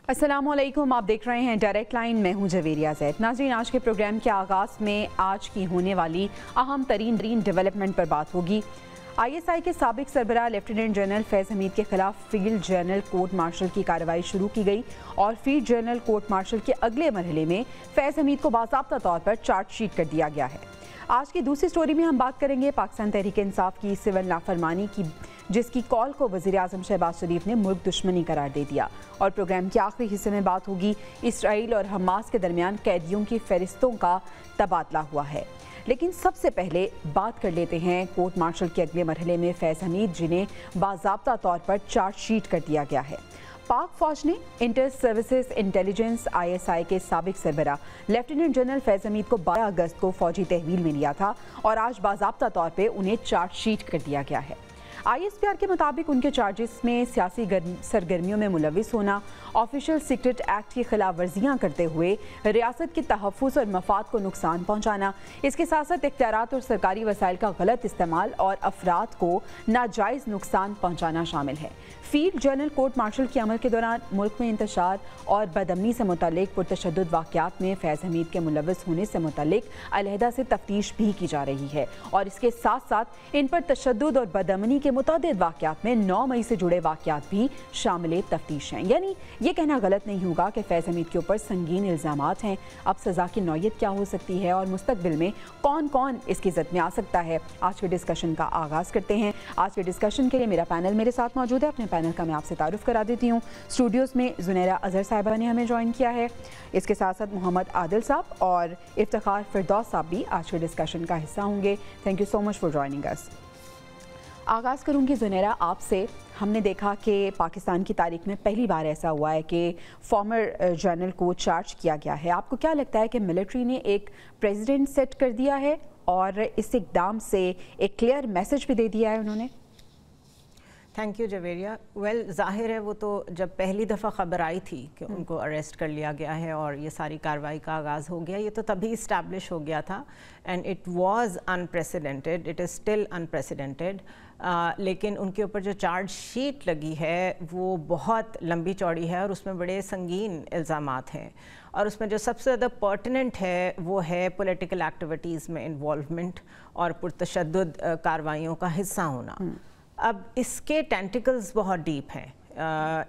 अस्सलामुअलैकुम, आप देख रहे हैं डायरेक्ट लाइन। मैं हूं जवेरिया ज़ैद। नाज़रीन, आज के प्रोग्राम के आगाज़ में आज की होने वाली अहम तरीन डेवलपमेंट पर बात होगी। ISI के साबिक सरबराह लेफ्टिनेंट जनरल फैज़ हमीद के खिलाफ फील्ड जनरल कोर्ट मार्शल की कार्रवाई शुरू की गई और फील्ड जनरल कोर्ट मार्शल के अगले मरहले में फैज़ हमीद को बाज़ाब्ता तौर पर चार्जशीट कर दिया गया है। आज की दूसरी स्टोरी में हम बात करेंगे पाकिस्तान तहरीक इंसाफ की सिविल नाफरमानी की, जिसकी कॉल को वज़ीर आज़म शहबाज शरीफ ने मुल्क दुश्मनी करार दे दिया। और प्रोग्राम के आखिरी हिस्से में बात होगी इसराइल और हमास के दरमियान कैदियों की फहरिस्तों का तबादला हुआ है। लेकिन सबसे पहले बात कर लेते हैं कोर्ट मार्शल के अगले मरहले में फैज़ हमीद, जिन्हें बाज़ाब्ता तौर पर चार्जशीट कर दिया गया है। पाक फौज ने इंटर सर्विसेज इंटेलिजेंस ISI के साबिक सरबराह लेफ्टिनेंट जनरल फैज़ हमीद को 12 अगस्त को फौजी तहवील में लिया था और आज बाज़ाब्ता तौर पर उन्हें चार्जशीट कर दिया गया है। ISPR के मुताबिक उनके चार्जेस में सियासी सरगर्मियों में मुलविस होना, ऑफिशियल सीक्रेट एक्ट की खिलाफ वर्जियाँ करते हुए रियासत के तहफ़्फ़ुज़ और मफाद को नुकसान पहुँचाना, इसके साथ साथ इख्तियारात और सरकारी वसाइल का गलत इस्तेमाल और अफराद को नाजायज़ नुकसान पहुँचाना शामिल है। फील्ड जनरल कोर्ट मार्शल के अमल के दौरान मुल्क में इंतशार और बदअमनी से मुतल्लिक पुरतशद्दुद वाक़यात में फैज़ हमीद के मुलविस होने से मुतल्लिक अलहदा से तफ्तीश भी की जा रही है और इसके साथ साथ इन पर तशद्दुद और बदअमनी के मुतअद्दिद वाक़यात में 9 मई से जुड़े वाक़यात भी शामिल तफ्तीश हैं। यानी ये कहना गलत नहीं होगा कि फैज़ हमीद के ऊपर संगीन इल्ज़ामात हैं। अब सज़ा की नौयत क्या हो सकती है और मुस्तक़बिल में कौन कौन इसकी ज़द में आ सकता है, आज के डिस्कशन का आगाज़ करते हैं। आज के डिस्कशन के लिए मेरा पैनल मेरे साथ मौजूद है। अपने पैनल का मैं आपसे तारुफ करा देती हूँ। स्टूडियोज़ में ज़ुनैरा अज़हर साहिबा ने हमें ज्वाइन किया है। इसके साथ साथ मोहम्मद आदिल साहब और इफ्तिखार फिरदौस साहब भी आज के डिस्कशन का हिस्सा होंगे। Thank you so much for joining us. आगाज़ करूँगी ज़ुनैरा आपसे। हमने देखा कि पाकिस्तान की तारीख में पहली बार ऐसा हुआ है कि फॉर्मर जनरल को चार्ज किया गया है। आपको क्या लगता है कि मिलिट्री ने एक प्रेसिडेंट सेट कर दिया है और इस इक़दाम से एक क्लियर मैसेज भी दे दिया है उन्होंने? Thank you Javeria. वेल, ज़ाहिर है वो तो जब पहली दफ़ा ख़बर आई थी कि उनको अरेस्ट कर लिया गया है और ये सारी कार्रवाई का आगाज़ हो गया, ये तो तभी इस्टेब्लिश हो गया था and it was unprecedented, it is still unprecedented. लेकिन उनके ऊपर जो चार्ज शीट लगी है वो बहुत लंबी चौड़ी है और उसमें बड़े संगीन इल्ज़ामात हैं और उसमें जो सबसे ज़्यादा पर्टिनेंट है वो है पॉलिटिकल एक्टिविटीज़ में इन्वॉल्वमेंट और पुरतशद्दुद कार्रवाइयों का हिस्सा होना। अब इसके टेंटिकल्स बहुत डीप हैं,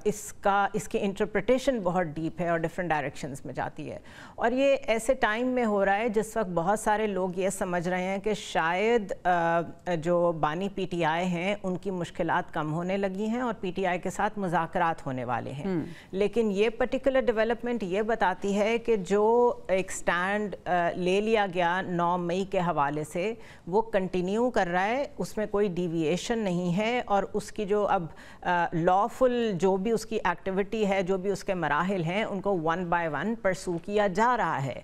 इसकी इंटरप्रिटेशन बहुत डीप है और डिफरेंट डायरेक्शंस में जाती है और ये ऐसे टाइम में हो रहा है जिस वक्त बहुत सारे लोग ये समझ रहे हैं कि शायद जो बानी PTI हैं उनकी मुश्किलात कम होने लगी हैं और PTI के साथ मुज़ाकरात होने वाले हैं। लेकिन ये पर्टिकुलर डेवलपमेंट ये बताती है कि जो एक स्टैंड ले लिया गया 9 मई के हवाले से वो कंटिन्यू कर रहा है, उसमें कोई डिविएशन नहीं है और उसकी जो अब लॉफुल जो भी उसकी एक्टिविटी है, जो भी उसके मराहिल हैं, उनको 1 बाय 1 परसू किया जा रहा है।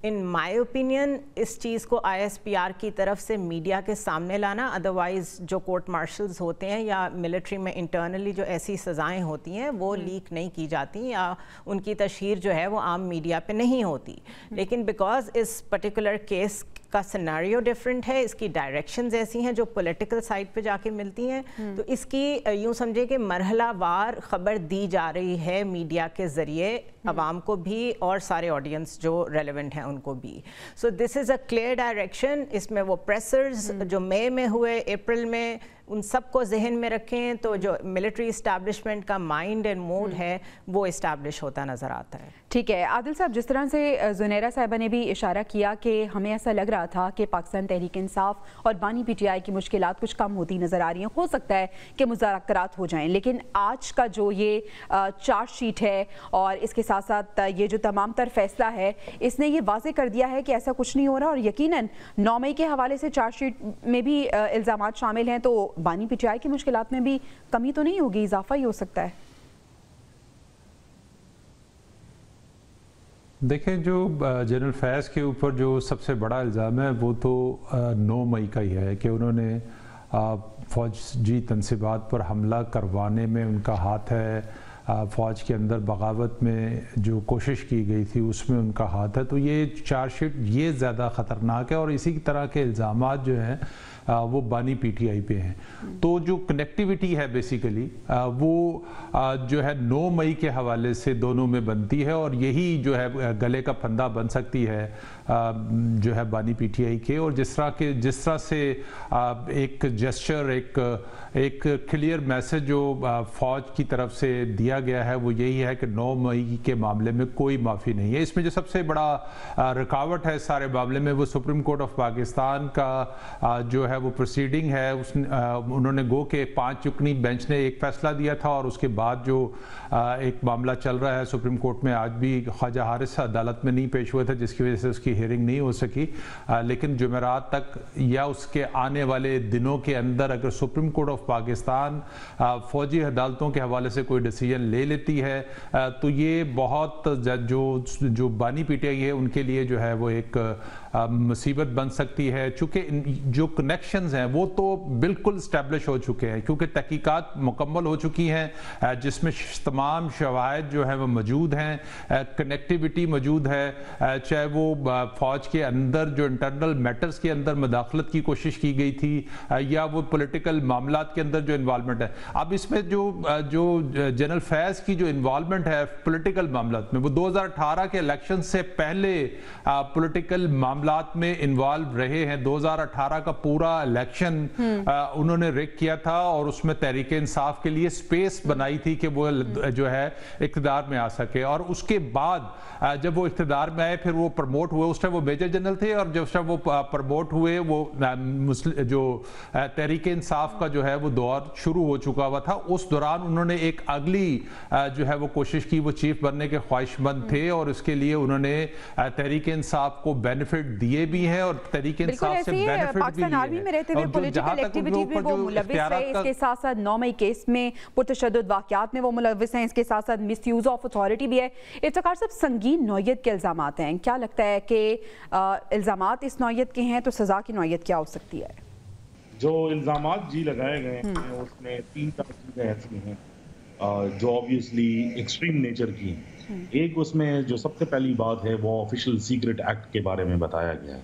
इन माय ओपिनियन इस चीज़ को ISPR की तरफ से मीडिया के सामने लाना, अदरवाइज जो कोर्ट मार्शल्स होते हैं या मिलिट्री में इंटरनली जो ऐसी सज़ाएं होती हैं वो लीक नहीं की जाती या उनकी तशहीर जो है वो आम मीडिया पे नहीं होती। लेकिन बिकॉज इस पर्टिकुलर केस का सिनेरियो डिफरेंट है, इसकी डायरेक्शंस ऐसी हैं जो पॉलिटिकल साइड पे जाके मिलती हैं, तो इसकी यूँ समझे कि मरहला वार ख़बर दी जा रही है मीडिया के ज़रिए आवाम को भी और सारे ऑडियंस जो रेलेवेंट हैं उनको भी। So this is a clear direction. इसमें वो प्रेसर्स जो मई में हुए, अप्रैल में, उन सबको जहन में रखें तो जो मिलिट्री इस्टेब्लिशमेंट का माइंड एंड मूड है वो इस्टेब्लिश होता नज़र आता है। ठीक है आदिल साहब, जिस तरह से ज़ुनैरा साहिबा ने भी इशारा किया कि हमें ऐसा लग रहा था कि पाकिस्तान तहरीक इंसाफ और बानी PTI की मुश्किलात कुछ कम होती नज़र आ रही हैं, हो सकता है कि मुज़ाकरात हो जाएं, लेकिन आज का जो ये चार्ज शीट है और इसके साथ साथ ये जो तमाम तर फैसला है, इसने ये वाज़े कर दिया है कि ऐसा कुछ नहीं हो रहा और यकीनन 9 मई के हवाले से चार्ज शीट में भी इल्ज़ामात शामिल हैं, तो बानी PTI की मुश्किलात में भी कमी तो नहीं होगी, इजाफा ही हो सकता है। देखें, जो जनरल फैज़ के ऊपर जो सबसे बड़ा इल्ज़ाम है वो तो 9 मई का ही है कि उन्होंने फ़ौजी तनसीबात पर हमला करवाने में उनका हाथ है, फ़ौज के अंदर बगावत में जो कोशिश की गई थी उसमें उनका हाथ है, तो ये चार्जशीट ये ज़्यादा ख़तरनाक है। और इसी तरह के इल्ज़ामात जो हैं वो बानी पीटीआई पे हैं। तो जो कनेक्टिविटी है बेसिकली वो जो है 9 मई के हवाले से दोनों में बनती है, और यही जो है गले का फंदा बन सकती है जो है बानी पीटीआई के। और जिस तरह से एक जेस्चर, एक क्लियर मैसेज जो फ़ौज की तरफ से दिया गया है वो यही है कि 9 मई के मामले में कोई माफ़ी नहीं है। इसमें जो सबसे बड़ा रुकावट है सारे मामले में वो सुप्रीम कोर्ट ऑफ पाकिस्तान का जो है वो प्रोसीडिंग है। उन्होंने गो के 5 रुकनी बेंच ने एक फ़ैसला दिया था, और उसके बाद जो एक मामला चल रहा है सुप्रीम कोर्ट में, आज भी ख्वाजा हारिस अदालत में नहीं पेश हुए थे जिसकी वजह से उसकी हियरिंग नहीं हो सकी। लेकिन जुमेरात तक या उसके आने वाले दिनों के अंदर अगर सुप्रीम कोर्ट ऑफ पाकिस्तान फ़ौजी अदालतों के हवाले से कोई डिसीजन ले लेती है तो ये बहुत जो बानी पीटीआई है उनके लिए जो है वो एक मुसीबत बन सकती है। चूँकि जो कनेक्शंस हैं वो तो बिल्कुल स्टैब्लिश हो चुके हैं, क्योंकि तहकीकात मुकम्मल हो चुकी हैं जिसमें तमाम शवाहिद जो हैं वो मौजूद हैं, कनेक्टिविटी मौजूद है, चाहे वो फ़ौज के अंदर जो इंटरनल मैटर्स के अंदर मदाखलत की कोशिश की गई थी या वो पॉलिटिकल मामलात के अंदर जो इन्वॉल्वमेंट है। अब इसमें जो जनरल फैज़ की जो इन्वॉल्वमेंट है पॉलिटिकल मामलात में, वो 2018 के इलेक्शन से पहले पॉलिटिकल मामलात में इन्वॉल्व रहे हैं। 2018 का पूरा इलेक्शन उन्होंने रिग किया था और उसमें तहरीक इंसाफ के लिए स्पेस बनाई थी कि वो जो है इक़्तिदार में आ सके। और उसके बाद जब वो इक़्तिदार में आए फिर वो प्रमोट हुए, उस टाइम वो मेजर जनरल थे, और जब वो प्रमोट हुए वो जो तहरीक इंसाफ का जो है वो दौर शुरू हो चुका हुआ था। उस दौरान उन्होंने एक अगली जो है वो कोशिश की, वो चीफ बनने के ख्वाहिशमंद थे और इसके लिए उन्होंने तहरीक इंसाफ को बेनिफिट दिए भी हैं और तहरीक इंसाफ से बेनिफिट भी लिए आर्मी में रहते हुए पॉलिटिकल एक्टिविटी में वो मुलव्विस है। इसके साथ साथ 9 मई केस में पुरतशद्दुद वाक़यात में वो मुलव्विस हैं। इसके साथ साथ मिसयूज ऑफ अथॉरिटी भी है। इफ्तिखार साहब, संगीन नौयत के इल्ज़ामात हैं, क्या लगता है कि इल्ज़ामात इस नौयत के हैं तो सज़ा की नौयत क्या हो सकती है? जो इल्ज़ामात लगाए गए हैं उसमें 3 चीज़ें ऐसी हैं जो ऑब्वियसली एक्सट्रीम नेचर की हैं। एक उसमें जो सबसे पहली बात है वो ऑफिशियल सीक्रेट एक्ट के बारे में बताया गया है,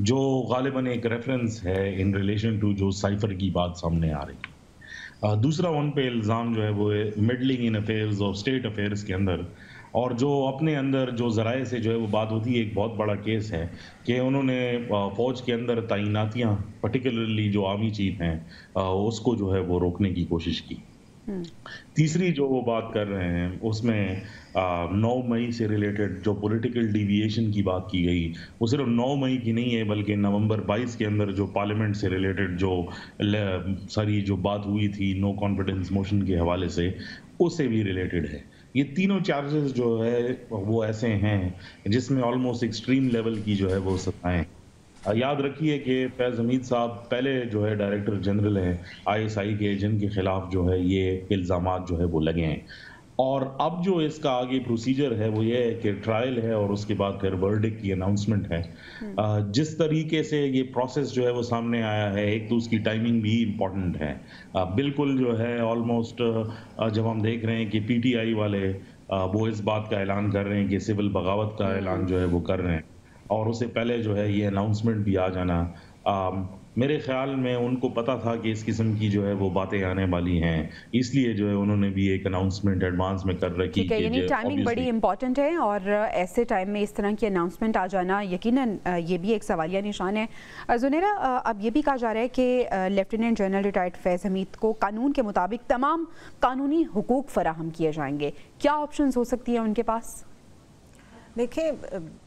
जो गालिबन एक रेफरेंस है इन रिलेशन टू जो साइफर की बात सामने आ रही है। दूसरा उन पे इल्ज़ाम जो है वो मिडलिंग इन अफेयर्स और स्टेट अफेयर्स के अंदर, और जो अपने अंदर जो ज़राए से जो है वो बात होती है। एक बहुत बड़ा केस है कि उन्होंने फ़ौज के अंदर तैनातियाँ, पर्टिकुलरली जो आर्मी चीफ हैं उसको जो है वो रोकने की कोशिश की। तीसरी जो वो बात कर रहे हैं उसमें 9 मई से रिलेटेड जो पॉलिटिकल डिविएशन की बात की गई, वो सिर्फ 9 मई की नहीं है बल्कि नवंबर 22 के अंदर जो पार्लियामेंट से रिलेटेड जो सारी जो बात हुई थी नो कॉन्फिडेंस मोशन के हवाले से, उससे भी रिलेटेड है। ये तीनों चार्जेस जो है वो ऐसे हैं जिसमें ऑलमोस्ट एक्सट्रीम लेवल की जो है वो सजाएं। याद रखिए कि फैज़ हमीद साहब पहले जो है डायरेक्टर जनरल हैं ISI के, जिनके खिलाफ जो है ये इल्ज़ामात जो है वो लगे हैं। और अब जो इसका आगे प्रोसीजर है वो ये है कि ट्रायल है और उसके बाद फिर वर्डिक्ट की अनाउंसमेंट है। जिस तरीके से ये प्रोसेस जो है वो सामने आया है, एक तो उसकी टाइमिंग भी इम्पॉर्टेंट है। बिल्कुल जो है ऑलमोस्ट जब हम देख रहे हैं कि PTI वाले वो इस बात का ऐलान कर रहे हैं कि सिविल बगावत का ऐलान जो है वो कर रहे हैं, और उससे पहले जो है ये अनाउंसमेंट भी आ जाना, मेरे ख्याल में उनको पता था कि इस किस्म की जो है वो बातें आने वाली हैं, इसलिए जो है उन्होंने भी एक अनाउंसमेंट एडवांस में कर रखी है। यानी टाइमिंग बड़ी इंपॉर्टेंट है और ऐसे टाइम में इस तरह की अनाउंसमेंट आ जाना यकीनन ये भी एक सवालिया निशान है। ज़ुनैरा, अब ये भी कहा जा रहा है कि लेफ्टिनेंट जनरल रिटायर्ड फैज़ हमीद को कानून के मुताबिक तमाम कानूनी हुकूक फराहम किए जाएंगे, क्या ऑप्शंस हो सकती है उनके पास? देखिए,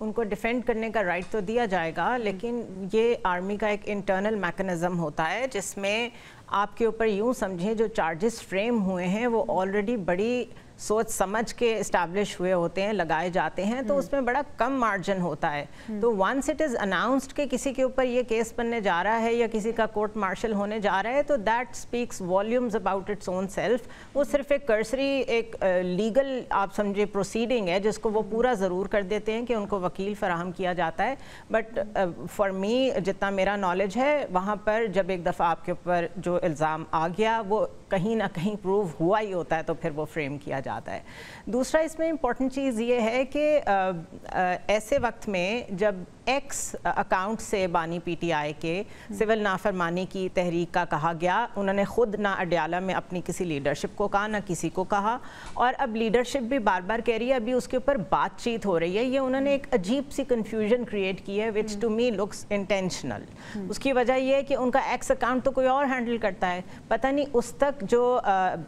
उनको डिफेंड करने का राइट तो दिया जाएगा, लेकिन ये आर्मी का एक इंटरनल मैकेनिज़्म होता है जिसमें आपके ऊपर यूँ समझें जो चार्जेस फ्रेम हुए हैं वो ऑलरेडी बड़ी सोच समझ के इस्टेब्लिश हुए होते हैं, लगाए जाते हैं, तो उसमें बड़ा कम मार्जिन होता है। तो वंस इट इज़ अनाउंस्ड कि किसी के ऊपर ये केस बनने जा रहा है या किसी का कोर्ट मार्शल होने जा रहा है, तो that speaks volumes about its own self. वो सिर्फ एक कर्सरी एक लीगल आप समझे प्रोसीडिंग है जिसको वो पूरा ज़रूर कर देते हैं कि उनको वकील फराहम किया जाता है। बट फॉर मी जितना मेरा नॉलेज है, वहाँ पर जब एक दफ़ा आपके ऊपर जो इल्ज़ाम आ गया वो कहीं ना कहीं प्रूव हुआ ही होता है तो फिर वो फ्रेम किया جاتا ہے. دوسرا اس میں امپورٹنٹ چیز یہ ہے کہ ایسے وقت میں جب ایکس اکاؤنٹ سے بانی پی ٹی آئی کے سول نافرمانی کی تحریک کا کہا گیا, انہوں نے خود نہ اڈیالہ میں اپنی کسی لیڈرشپ کو کہا نہ کسی کو کہا, اور اب لیڈرشپ بھی بار بار کہہ رہی ہے, ابھی اس کے اوپر بات چیت ہو رہی ہے. یہ انہوں نے ایک عجیب سی کنفیوژن کریٹ کی ہے وچ ٹو می لکس انٹینشنل. اس کی وجہ یہ ہے کہ ان کا ایکس اکاؤنٹ تو کوئی اور ہینڈل کرتا ہے, پتہ نہیں اس تک جو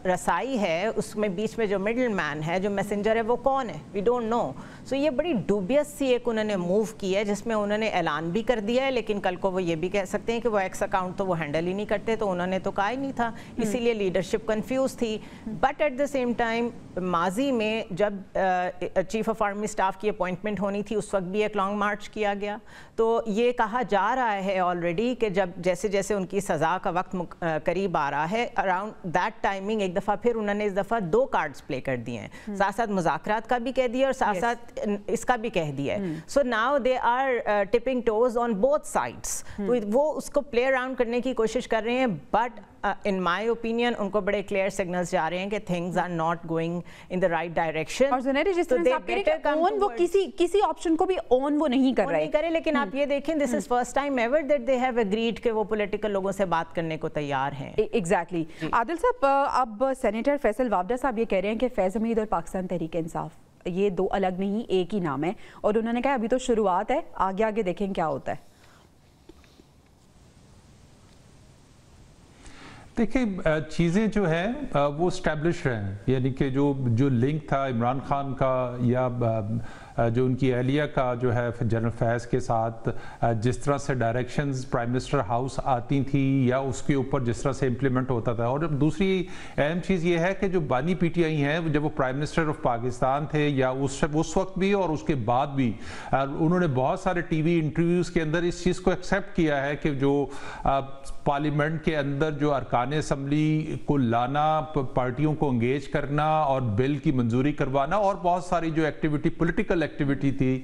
رسائی ہے, اس میں بیچ میں جو مڈل مین ہے, جو میسنجر ہے, وہ کون ہے, وی ڈونٹ نو. سو یہ بڑی ڈوبیس سی ایک انہوں نے موو کی ہے جس میں انہوں نے اعلان بھی کر دیا ہے, لیکن کل کو وہ یہ بھی کہہ سکتے ہیں کہ وہ ایکس اکاؤنٹ تو وہ ہینڈل ہی نہیں کرتے, تو انہوں نے تو کہا ہی نہیں تھا, اسی لیے لیڈرشپ کنفیوز تھی. But at the same time ماضی میں جب چیف آف آرمی اسٹاف کی اپوائنٹمنٹ ہونی تھی اس وقت بھی ایک لانگ مارچ کیا گیا. تو یہ کہا جا رہا ہے آلریڈی کہ جب جیسے جیسے ان کی سزا کا وقت قریب آ رہا ہے, اراؤنڈ دیٹ ٹائمنگ ایک دفعہ پھر انہوں نے اس دفعہ 2 کارڈز پلے کر دیے ہیں, ساتھ ساتھ مذاکرات کا بھی کہہ دیا اور ساتھ ساتھ اس کا بھی کہہ دیا ہے. So now they are tipping toes on both sides. تو وہ اس کو پلے اراؤنڈ کرنے کی کوشش کر رہے ہیں, بٹ in my opinion ان کو بڑے کلیئر سگنلز جا رہے ہیں کہ things are not going in the right direction. اور زنیری جس طرح سے آپ کہہ رہے ہیں کہ اون وہ کسی آپشن کو بھی اون وہ نہیں کر رہے, لیکن آپ یہ دیکھیں this is first time ever that they have agreed کہ وہ پولیٹیکل لوگوں سے بات کرنے کو تیار ہیں. ایگزیکٹلی. عادل صاحب, اب سینیٹر فیصل وابڈہ صاحب یہ کہہ رہے ہیں کہ فیض حمید اور پاکستان تحریک انصاف یہ 2 الگ نہیں, ایک ہی نام ہے, اور انہوں نے کہا ابھی تو شروعات ہے, آگے آگے دیکھیں کیا ہوتا ہے. دیکھیں چیزیں جو ہیں وہ اسٹیبلش رہے ہیں, یعنی کہ جو لنک تھا عمران خان کا یا جو ان کی اہلیہ کا جو ہے جنرل فیض کے ساتھ, جس طرح سے ڈائریکشنز پرائم منسٹر ہاؤس آتی تھی یا اس کے اوپر جس طرح سے امپلیمنٹ ہوتا تھا. اور دوسری اہم چیز یہ ہے کہ جو بانی پی ٹی آئی ہیں جب وہ پرائم منسٹر آف پاکستان تھے یا اس وقت بھی اور اس کے بعد بھی, انہوں نے بہت سارے ٹی وی انٹرویوز کے اندر اس چیز کو ایکسیپٹ کیا ہے کہ جو پارلیمنٹ کے اندر جو ارکان اسمبلی کو لانا, پارٹیوں کو انگیج کرنا اور بل کی منظوری کروانا اور بہت ساری جو ایکٹیویٹی پولیٹیکل ایکٹیویٹی تھی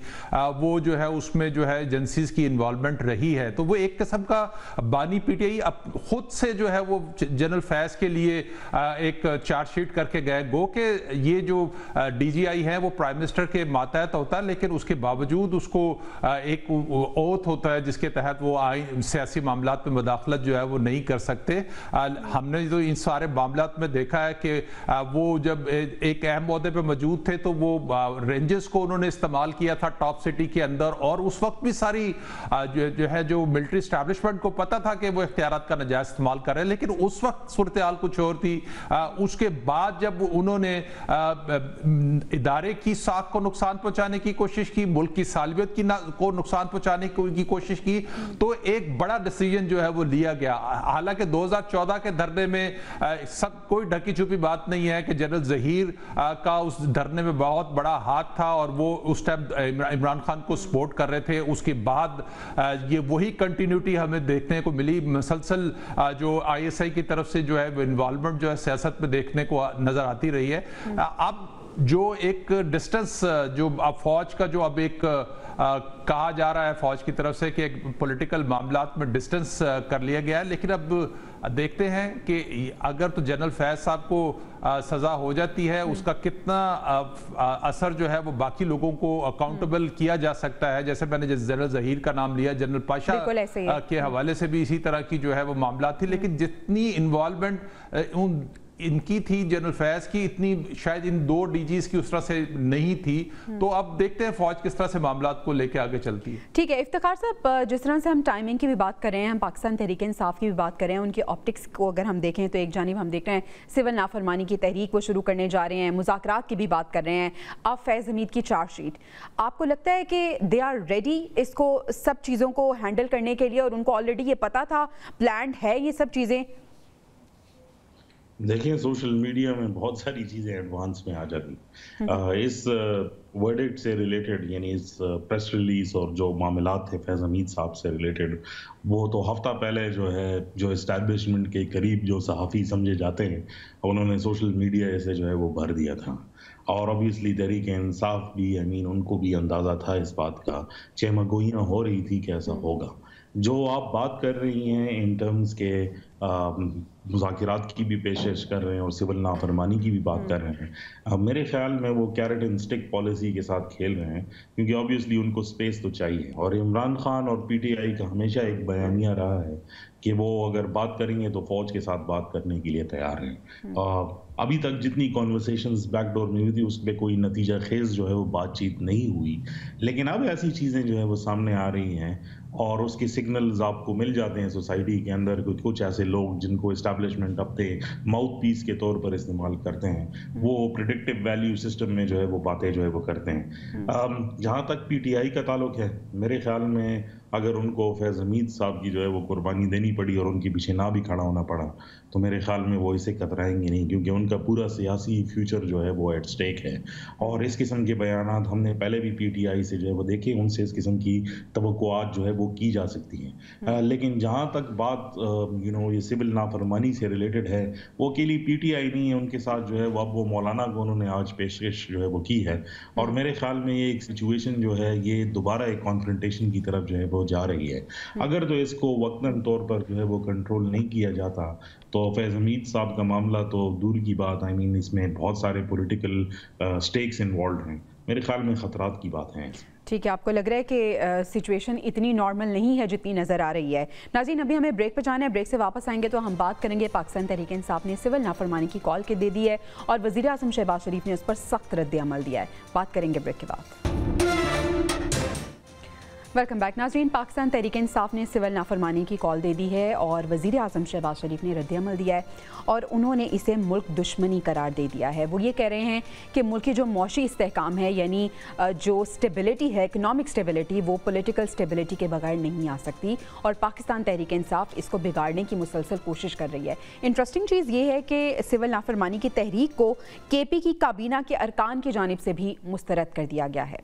وہ جو ہے اس میں جو ہے ایجنسیز کی انوالومنٹ رہی ہے. تو وہ ایک قسم کا بانی پی ٹی آئی اب خود سے جو ہے وہ جنرل فیض کے لیے ایک چارج شیٹ کر کے گئے, گو کہ یہ جو ڈی جی آئی ہے وہ پرائم منسٹر کے ماتحت ہوتا ہے, لیکن اس کے باوجود اس کو ایک اوتھ ہوتا ہے جس کے تحت وہ سیاسی معاملات میں مداخلت جو ہے وہ نہیں کر سکتے. ہم نے تو ان سارے معاملات میں دیکھا ہے کہ وہ جب ایک اہم عہدے پہ موجود تھے تو وہ رینجز کو انہوں نے استعمال کیا تھا ٹاپ سٹی کے اندر, اور اس وقت بھی ساری جو ہے جو ملٹری اسٹیبلشمنٹ کو پتا تھا کہ وہ اختیارات کا ناجائز استعمال کر رہے ہیں, لیکن اس وقت صورتحال کچھ اور تھی. اس کے بعد جب انہوں نے ادارے کی ساکھ کو نقصان پہنچانے کی کوشش کی, ملک کی سالمیت کو نقصان پہنچانے کی کوشش کی, تو ایک بڑا ڈیسیجن جو ہے وہ لیا گیا. حالانکہ 2014 کے دھرنے میں کوئی ڈھکی چھپی بات نہیں ہے کہ جنرل ظہیر کا اس دھرنے میں بہت بڑا ہاتھ تھا اور وہ اس ٹائم عمران خان کو سپورٹ کر رہے تھے. اس کے بعد یہ وہی کنٹینیوٹی ہمیں دیکھنے کو ملی, مسلسل جو آئی ایس آئی کی طرف سے جو ہے انوالومنٹ جو ہے سیاست میں دیکھنے کو نظر آتی رہی ہے. اب جو ایک ڈسٹنس جو اب فوج کا جو اب ایک کہا جا رہا ہے فوج کی طرف سے کہ ایک پولیٹیکل معاملات میں ڈسٹنس کر لیا گیا ہے, لیکن اب دیکھتے ہیں کہ اگر تو جنرل فیض صاحب کو سزا ہو جاتی ہے, اس کا کتنا اثر جو ہے وہ باقی لوگوں کو اکاؤنٹیبل کیا جا سکتا ہے. جیسے میں نے جنرل ظہیر کا نام لیا, جنرل پاشا کے حوالے سے بھی اسی طرح کی جو ہے وہ معاملات تھی, لیکن جتنی انوالومنٹ ان کی تھی جنرل فیض کی, اتنی شاید ان 2 ڈی جیز کی اس طرح سے نہیں تھی. تو اب دیکھتے ہیں فوج کس طرح سے معاملات کو لے کے آگے چلتی ہے. ٹھیک ہے افتخار صاحب, جس طرح سے ہم ٹائمنگ کی بھی بات کر رہے ہیں, ہم پاکستان تحریک انصاف کی بھی بات کر رہے ہیں, ان کی آپٹکس کو اگر ہم دیکھیں تو ایک جانب ہم دیکھ رہے ہیں سول نافرمانی کی تحریک وہ شروع کرنے جا رہے ہیں, مذاکرات کی بھی بات کر رہے ہیں, اب فیض حمید کی چارج شیٹ. آپ کو لگتا ہے کہ دے آر ریڈی اس کو سب چیزوں کو ہینڈل کرنے کے لیے, اور ان کو آلریڈی یہ پتا تھا, پلانڈ ہے یہ سب چیزیں؟ دیکھیں سوشل میڈیا میں بہت ساری چیزیں ایڈوانس میں آ جاتی. اس ورڈکٹ سے ریلیٹڈ, یعنی اس پریس ریلیز اور جو معاملات تھے فیض حمید صاحب سے ریلیٹڈ, وہ تو ہفتہ پہلے جو ہے جو اسٹیبلشمنٹ کے قریب جو صحافی سمجھے جاتے ہیں انہوں نے سوشل میڈیا سے جو ہے وہ بھر دیا تھا. اور obviously تحریک انصاف بھی ان کو بھی اندازہ تھا اس بات کا, چہمہ گوئیاں ہو رہی تھی کہ ایسا ہوگا. जो आप बात कर रही हैं इन टर्म्स के मुज़ाकिरात की भी पेशकश कर रहे हैं और सिविल नाफरमानी की भी बात कर रहे हैं, मेरे ख्याल में वो कैरेट एंड स्टिक पॉलिसी के साथ खेल रहे हैं, क्योंकि ऑब्वियसली उनको स्पेस तो चाहिए। और इमरान खान और पीटीआई का हमेशा एक बयानिया रहा है कि वो अगर बात करेंगे तो फौज के साथ बात करने के लिए तैयार हैं। अभी तक जितनी कॉन्वर्सेशंस बैकडोर में हुई थी उस पर कोई नतीजा खेज जो है वो बातचीत नहीं हुई, लेकिन अब ऐसी चीज़ें जो है वो सामने आ रही हैं और उसके सिग्नल्स आपको मिल जाते हैं सोसाइटी के अंदर। कुछ ऐसे लोग जिनको एस्टैब्लिशमेंट अपने माउथ पीस के तौर पर इस्तेमाल करते हैं, वो प्रिडिक्टिव वैल्यू सिस्टम में जो है वो बातें जो है वो करते हैं। जहाँ तक पीटीआई का ताल्लुक है, मेरे ख्याल में अगर उनको फैज़ हमीद साहब की जो है वो कुर्बानी देनी पड़ी और उनके पीछे ना भी खड़ा होना पड़ा, तो मेरे ख्याल में वो इसे कतराएंगे नहीं, क्योंकि उनका पूरा सियासी फ्यूचर जो है वो एट स्टेक है। और इस किस्म के बयानात हमने पहले भी पीटीआई से जो है वो देखे, उनसे इस किस्म की तवक्कुआत जो है वो की जा सकती हैं। लेकिन जहाँ तक बात ये सिविल नाफरमानी से रिलेटेड है, वो अकेली पीटीआई नहीं है, उनके साथ जो है वो अब वो मौलाना को उन्होंने आज पेशकश जो है वो की है। और मेरे ख्याल में ये एक सिचुएशन जो है ये दोबारा एक कॉन्फ्रंटेशन की तरफ जो है वो जा रही है। अगर तो इसको वक्तन तौर पर जो है वो कंट्रोल नहीं किया जाता तो फैज़ हमीद साहब का मामला तो दूर की बात, इसमें बहुत सारे पॉलिटिकल स्टेक्स इन्वॉल्व हैं। मेरे ख्याल में खतरात की बात है। ठीक है, आपको लग रहा है कि सिचुएशन इतनी नॉर्मल नहीं है जितनी नज़र आ रही है। नाज़रीन, अभी हमें ब्रेक पर जाना है, ब्रेक से वापस आएंगे तो हम बात करेंगे पाकिस्तान तहरीक इंसाफ ने सिविल नाफरमानी की कॉल के दे दी है और वज़ीर आज़म शहबाज शरीफ ने उस पर सख्त रद्द अमल दिया है। बात करेंगे ब्रेक के बाद। वेलकम बैक नाज़रीन, पाकिस्तान तहरीक इंसाफ ने सिविल नाफरमानी की कॉल दे दी है और वज़ीर आज़म शहबाज शरीफ ने रद्द अमल दिया है और उन्होंने इसे मुल्क दुश्मनी करार दे दिया है। वो ये कह रहे हैं कि मुल्क की जो मौशी इस्तेहकाम है, यानी जो स्टेबिलिटी है, इकनॉमिक स्टेबिलिटी, वो पॉलिटिकल स्टेबिलिटी के बगैर नहीं आ सकती और पाकिस्तान तहरीक इंसाफ इसको बिगाड़ने की मुसलसल कोशिश कर रही है। इंटरेस्टिंग चीज़ ये है कि सिविल नाफरमानी की तहरीक को केपी की काबीना के अरकान की जानिब से भी मुस्तरद कर दिया गया है।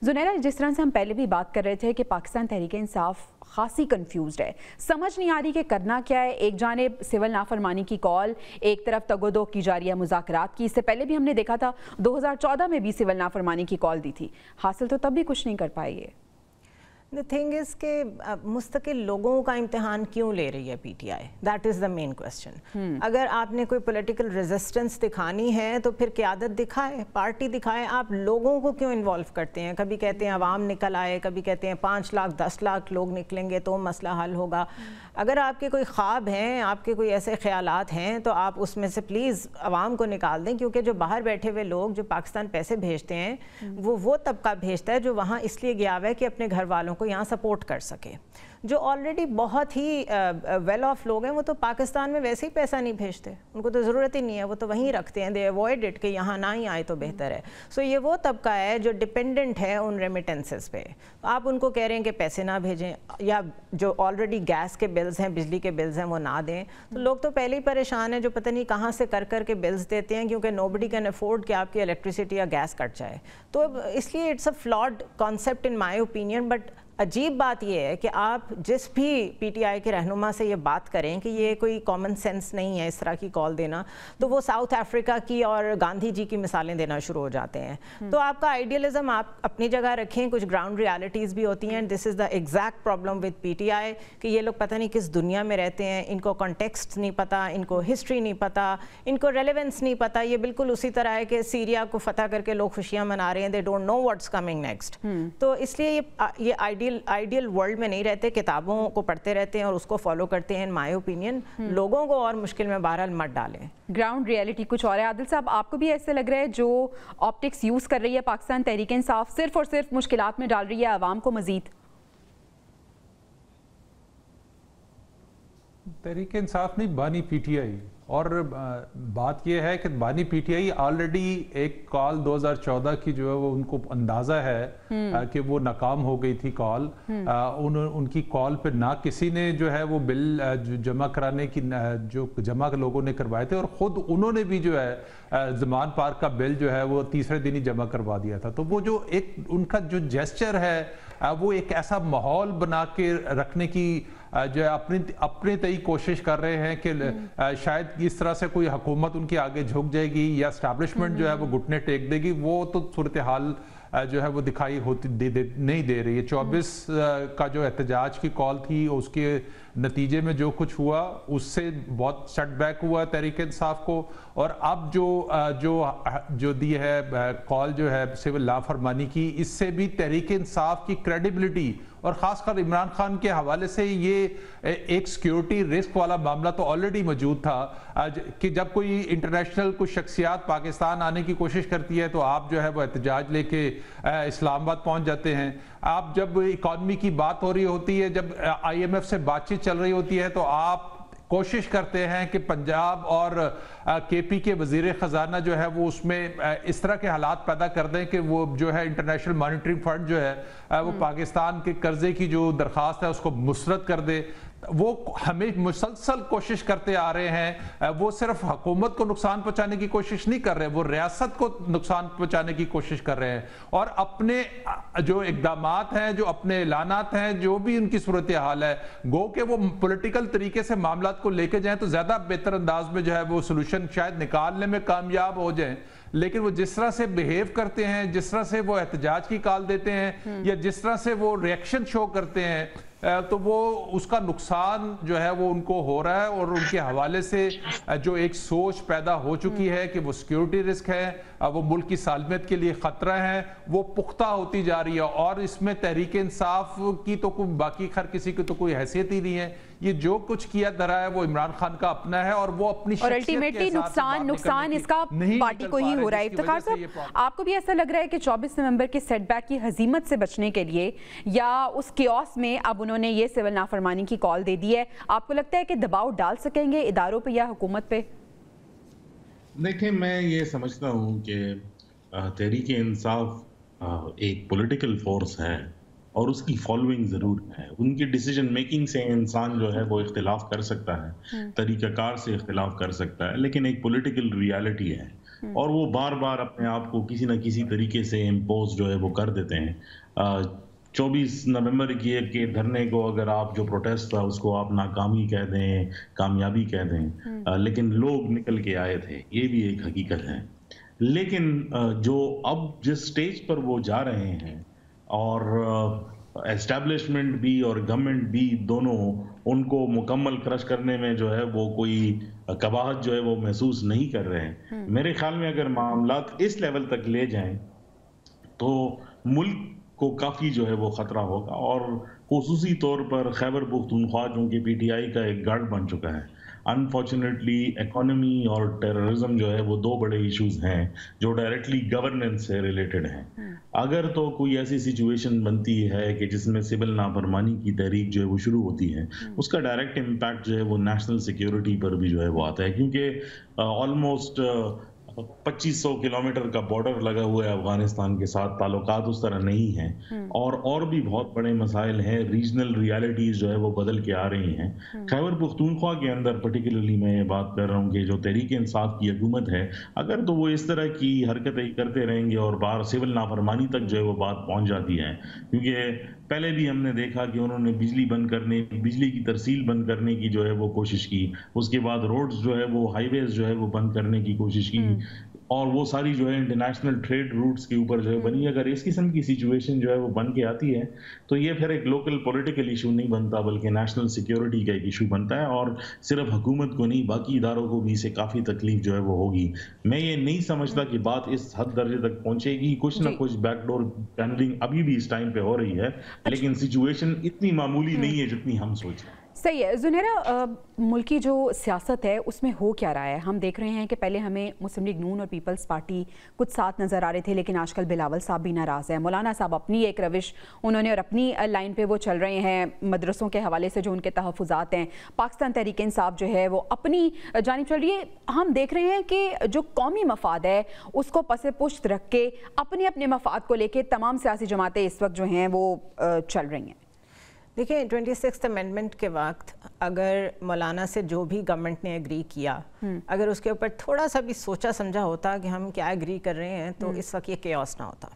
जुनैरा, जिस तरह से हम पहले भी बात कर रहे थे कि पाकिस्तान तहरीक इंसाफ खासी कंफ्यूज्ड है, समझ नहीं आ रही कि करना क्या है। एक जानिब सिविल नाफरमानी की कॉल, एक तरफ तगोदो की जा रही है मुज़ाकरात की। इससे पहले भी हमने देखा था 2014 में भी सिविल नाफरमानी की कॉल दी थी, हासिल तो तब भी कुछ नहीं कर पाए। द थिंग इज़ कि मुस्तकिल लोगों का इम्तिहान क्यों ले रही है PTI, that is the main question. अगर आपने कोई पॉलिटिकल रेजिस्टेंस दिखानी है तो फिर क़यादत दिखाए, पार्टी दिखाए, आप लोगों को क्यों इन्वॉल्व करते हैं? कभी कहते हैं अवाम निकल आए, कभी कहते हैं 5 लाख 10 लाख लोग निकलेंगे तो मसला हल होगा। अगर आपके कोई ख्वाब हैं, आपके कोई ऐसे ख्यालात हैं, तो आप उसमें से प्लीज़ अवाम को निकाल दें, क्योंकि जो बाहर बैठे हुए लोग जो पाकिस्तान पैसे भेजते हैं वो तबका भेजता है जो वहाँ इसलिए गया हुआ है कि अपने घर वालों को यहाँ सपोर्ट कर सके। जो ऑलरेडी बहुत ही वेल ऑफ लोग हैं वो तो पाकिस्तान में वैसे ही पैसा नहीं भेजते, उनको तो ज़रूरत ही नहीं है, वो तो वहीं रखते हैं, दे अवॉइड इट कि यहाँ ना ही आए तो बेहतर है। सो ये वो तबका है जो डिपेंडेंट है उन रेमिटेंसेस पे। आप उनको कह रहे हैं कि पैसे ना भेजें या जो ऑलरेडी गैस के बिल्स हैं, बिजली के बिल्स हैं, वो ना दें, तो लोग तो पहले ही परेशान हैं जो पता नहीं कहाँ से कर के बिल्स देते हैं, क्योंकि नोबडी कैन अफोर्ड कि आपकी इलेक्ट्रिसिटी या गैस कट जाए। तो इसलिए it's a flawed concept in my opinion. But अजीब बात यह है कि आप जिस भी पीटीआई के रहनुमा से ये बात करें कि ये कोई कॉमन सेंस नहीं है इस तरह की कॉल देना, तो वो साउथ अफ्रीका की और गांधी जी की मिसालें देना शुरू हो जाते हैं। तो आपका आइडियलिज्म आप अपनी जगह रखें, कुछ ग्राउंड रियलिटीज़ भी होती हैं। This is the exact problem with PTI कि ये लोग पता नहीं किस दुनिया में रहते हैं, इनको कॉन्टेक्स्ट नहीं पता, इनको हिस्ट्री नहीं पता, इनको रेलेवेंस नहीं पता। ये बिल्कुल उसी तरह है कि सीरिया को फतह करके लोग खुशियाँ मना रहे हैं, they don't know what's coming next. तो इसलिए ये आइडियल वर्ल्ड में नहीं रहते, किताबों को पढ़ते रहते हैं और उसको फॉलो करते हैं। इन माय ओपिनियन लोगों को और मुश्किल में बहरहाल मत डालें। ग्राउंड रियलिटी कुछ और है। आदिल साहब, आपको भी ऐसे लग रहा है जो ऑप्टिक्स यूज़ कर रही है पाकिस्तान तहरीक इंसाफ सिर्फ और सिर्फ मुश्किलात में डाल रही है आवाम को मजीद? तहरीक इंसाफ नहीं, बानी पीटीआई। और बात यह है कि बानी पीटीआई ऑलरेडी एक कॉल 2014 की जो है वो उनको अंदाज़ा है कि वो नाकाम हो गई थी कॉल। उनकी कॉल पे ना किसी ने जो है वो बिल जमा कराने की जो जमा लोगों ने करवाए थे, और ख़ुद उन्होंने भी जो है ज़मान पार्क का बिल जो है वो तीसरे दिन ही जमा करवा दिया था। तो वो जो एक उनका जो जेस्चर है वो एक ऐसा माहौल बना के रखने की जो है अपने तय कोशिश कर रहे हैं कि शायद इस तरह से कोई हुकूमत उनके आगे झुक जाएगी या एस्टैब्लिशमेंट जो है वो घुटने टेक देगी। वो तो सूरत हाल जो है वो दिखाई होती नहीं दे रही है। 24 का जो एहतजाज की कॉल थी उसके नतीजे में जो कुछ हुआ उससे बहुत सेटबैक हुआ तहरीक इंसाफ को, और अब जो दी है कॉल जो है सिविल लाफरमानी की, इससे भी तहरीक इंसाफ की क्रेडिबिलिटी और ख़ासकर इमरान खान के हवाले से ये एक सिक्योरिटी रिस्क वाला मामला तो ऑलरेडी मौजूद था कि जब कोई इंटरनेशनल कुछ शख्सियात पाकिस्तान आने की कोशिश करती है तो आप जो है वो एहतजाज लेके इस्लामाबाद पहुंच जाते हैं। आप जब इकॉनमी की बात हो रही होती है, जब IMF से बातचीत चल रही होती है, तो आप कोशिश करते हैं कि पंजाब और KP के वज़ीर ख़जाना जो है वो उसमें इस तरह के हालात पैदा कर दें कि वो जो है इंटरनेशनल मॉनिटरी फंड जो है वो पाकिस्तान के कर्जे की जो दरख्वास्त है उसको मुस्तरद कर दे। वो हमें मुसलसल कोशिश करते आ रहे हैं, वो सिर्फ हुकूमत को नुकसान पहुंचाने की कोशिश नहीं कर रहे, वो रियासत को नुकसान पहुंचाने की कोशिश कर रहे हैं, और अपने जो इक़दामात हैं, जो अपने ऐलानात हैं, जो भी उनकी सूरत हाल है, गो के वो पॉलिटिकल तरीके से मामलात को लेके जाएं तो ज़्यादा बेहतर अंदाज में जो है वो सोल्यूशन शायद निकालने में कामयाब हो जाएं। लेकिन वो जिस तरह से बिहेव करते हैं, जिस तरह से वो एहतजाज की कॉल देते हैं या जिस तरह से वो रिएक्शन शो करते हैं, तो वो उसका नुकसान जो है वो उनको हो रहा है, और उनके हवाले से जो एक सोच पैदा हो चुकी है कि वो सिक्योरिटी रिस्क है, वो मुल्क की सालमियत के लिए ख़तरा है, वो पुख्ता होती जा रही है। और इसमें तहरीक इंसाफ की तो कोई बाकी खैर किसी की तो कोई हैसियत ही नहीं है। ये जो कुछ किया धरा है वो इमरान खान का अपना है, और वो अपनी और अल्टीमेटली नुकसान इसका पार्टी को ही हो रहा है। इफ्तिखार साहब, आपको भी ऐसा लग रहा है कि 24 नवंबर के सेटबैक की हजीमत से बचने के लिए या उस केओस में अब उन्होंने ये सिविल नाफरमानी की कॉल दे दी है, आपको लगता है कि दबाव डाल सकेंगे इदारों पे या हुकूमत पे? देखिए, मैं ये समझता हूँ कि तहरीक इंसाफ एक पॉलिटिकल फोर्स है और उसकी फॉलोइंग ज़रूर है। उनकी डिसीजन मेकिंग से इंसान जो है वो इख्तिलाफ कर सकता है, तरीक़ाकार से इख्तिलाफ कर सकता है, लेकिन एक पॉलिटिकल रियलिटी है और वो बार बार अपने आप को किसी न किसी तरीके से इम्पोज जो है वो कर देते हैं। 24 नवंबर के धरने को अगर आप जो प्रोटेस्ट था उसको आप नाकामी कह दें, कामयाबी कह दें, लेकिन लोग निकल के आए थे, ये भी एक हकीकत है। लेकिन जो अब जिस स्टेज पर वो जा रहे हैं और एस्टैब्लिशमेंट भी और गवर्नमेंट भी दोनों उनको मुकम्मल क्रश करने में जो है वो कोई कबाहत जो है वो महसूस नहीं कर रहे हैं। मेरे ख्याल में अगर मामलात इस लेवल तक ले जाएं तो मुल्क को काफ़ी जो है वो ख़तरा होगा, और खुसूसी तौर पर खैबर पख्तूनख्वा जो कि PTI का एक गढ़ बन चुका है। अनफॉर्चुनेटली इकोनॉमी और टेररिज्म जो है वो दो बड़े इश्यूज हैं जो डायरेक्टली गवर्नेंस से रिलेटेड हैं। अगर तो कोई ऐसी सिचुएशन बनती है कि जिसमें सिविल नाफरमानी की तहरीक जो है वो शुरू होती है, उसका डायरेक्ट इम्पैक्ट जो है वो नेशनल सिक्योरिटी पर भी जो है वो आता है, क्योंकि ऑलमोस्ट 2500 किलोमीटर का बॉर्डर लगा हुआ है अफगानिस्तान के साथ, ताल्लुकात उस तरह नहीं हैं और भी बहुत बड़े मसाइल हैं। रीजनल रियलिटीज जो है वो बदल के आ रही हैं। खैबर पख्तूनख्वा के अंदर पर्टिकुलरली मैं ये बात कर रहा हूँ कि जो तहरीक इंसाफ की हुकूमत है, अगर तो वो इस तरह की हरकतें करते रहेंगे और बाहर सिविल नाफरमानी तक जो है वो बात पहुँच जाती है, क्योंकि पहले भी हमने देखा कि उन्होंने बिजली की तरसील बंद करने की जो है वो कोशिश की, उसके बाद रोड्स जो है वो हाईवेज जो है वो बंद करने की कोशिश की, और वो सारी जो है इंटरनेशनल ट्रेड रूट्स के ऊपर जो है बनी। अगर इस किस्म की सिचुएशन जो है वो बन के आती है तो ये फिर एक लोकल पॉलिटिकल इशू नहीं बनता बल्कि नेशनल सिक्योरिटी का एक इशू बनता है, और सिर्फ हुकूमत को नहीं बाकी इदारों को भी इससे काफ़ी तकलीफ जो है वो होगी। मैं ये नहीं समझता कि बात इस हद दर्जे तक पहुंचेगी, कुछ ना कुछ बैकडोर चैनलिंग अभी भी इस टाइम पे हो रही है, लेकिन सिचुएशन इतनी मामूली नहीं है जितनी हम सोचें। सही है ज़ुनैरा, मुल्क की जो सियासत है उसमें हो क्या रहा है? हम देख रहे हैं कि पहले हमें मुस्लिम लीग नून और पीपल्स पार्टी कुछ साथ नज़र आ रहे थे, लेकिन आजकल बिलावल साहब भी नाराज़ हैं। मौलाना साहब अपनी एक रविश उन्होंने और अपनी लाइन पे वो चल रहे हैं, मदरसों के हवाले से जो उनके तहफ़्फ़ुज़ात हैं। पाकिस्तान तहरीक इंसाफ जो है वो अपनी जानिब चल रही है। हम देख रहे हैं कि जो कौमी मफाद है उसको पसे पुश्त रख के अपने अपने मफाद को लेके तमाम सियासी जमातें इस वक्त जो हैं वो चल रही हैं। देखिए, 26th अमेंडमेंट के वक्त अगर मौलाना से जो भी गवर्नमेंट ने एग्री किया, अगर उसके ऊपर थोड़ा सा भी सोचा समझा होता कि हम क्या एग्री कर रहे हैं, तो इस वक्त ये केओस ना होता।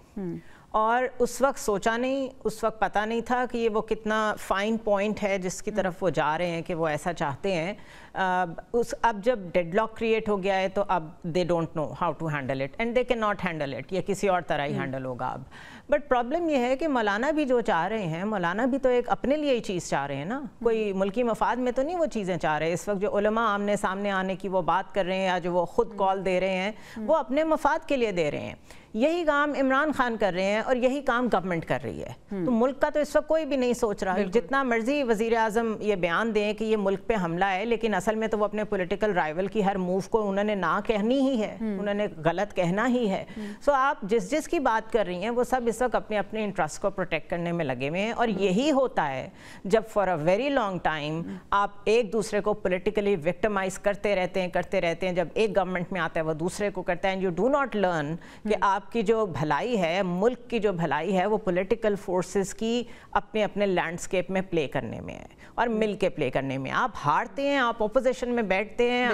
اور اس وقت سوچا نہیں, اس وقت پتہ نہیں تھا کہ یہ وہ کتنا فائن پوائنٹ ہے جس کی طرف وہ جا رہے ہیں کہ وہ ایسا چاہتے ہیں. اب جب ڈیڈ لاک کریٹ ہو گیا ہے تو اب they don't know how to handle it and they can not handle it, یا کسی اور طرح ہی ہینڈل ہوگا اب. بٹ پرابلم یہ ہے کہ مولانا بھی جو چاہ رہے ہیں, مولانا بھی تو ایک اپنے لیے ہی چیز چاہ رہے ہیں نا, کوئی ملکی مفاد میں تو نہیں وہ چیزیں چاہ رہے. اس وقت جو علماء آمنے سامنے آنے کی وہ بات کر رہے ہیں یا جو وہ خود کال دے رہے ہیں وہ اپنے مفاد کے لیے دے رہے ہیں. یہی کام عمران خان کر رہے ہیں اور یہی کام گورنمنٹ کر رہی ہے. تو ملک کا تو اس وقت کوئی بھی نہیں سوچ رہا. جتنا مرضی وزیر اعظم یہ بیان دیں کہ یہ ملک پہ حملہ ہے, لیکن اصل میں تو وہ اپنے پولیٹیکل رائیول کی ہر موو کو انہوں نے نہ کہنی ہی ہے, انہوں نے غلط کہنا ہی ہے. سو آپ جس کی بات کر رہی ہیں وہ سب اس وقت اپنے اپنے انٹرسٹ کو پروٹیکٹ کرنے میں لگے ہوئے ہیں. اور یہی ہوتا ہے جب for a very long time آپ ایک دوسرے کو پولیٹیکلی وکٹمائز کرتے رہتے ہیں. جب ایک گورنمنٹ میں آتا ہے وہ دوسرے کو کرتا ہے. And you do not learn کہ آپ کی جو بھلائی ہے, ملک کی جو بھلائی ہے, وہ پولیٹیکل فورسز کی اپنے اپنے لینڈسکیپ میں پلے کرنے میں ہے اور مل کے پلے کرنے میں. آپ ہارتے ہیں, آپ اپوزیشن میں بیٹھتے ہیں,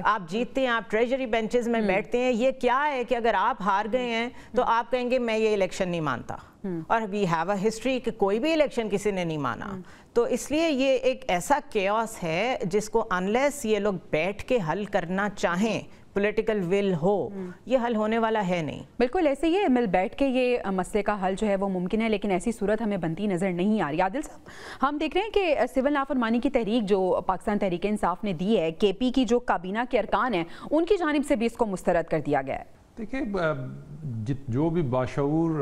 آپ جیتتے ہیں, آپ ٹریجری بینچز میں بیٹھتے ہیں. یہ کیا ہے کہ اگر آپ ہار گئے ہیں تو آپ کہیں گے میں یہ الیکشن نہیں مانتا, اور وی ہیو اے ہسٹری کہ کوئی بھی الیکشن کسی نے نہیں مانا. تو اس لیے یہ ایک ایسا کیوس ہے جس کو انلیس یہ لوگ بیٹھ کے حل کرنا چاہیں, پولیٹیکل ول ہو, یہ حل ہونے والا ہے نہیں. بالکل ایسے ہی مل بیٹھ کے یہ مسئلے کا حل جو ہے وہ ممکن ہے, لیکن ایسی صورت ہمیں بنتی نظر نہیں آ رہی. عادل صاحب, ہم دیکھ رہے ہیں کہ سول نافرمانی کی تحریک جو پاکستان تحریک انصاف نے دی ہے, کے پی کی جو کابینہ کے ارکان ہیں ان کی جانب سے بھی اس کو مسترد کر دیا گیا ہے. دیکھیں, جو بھی باشعور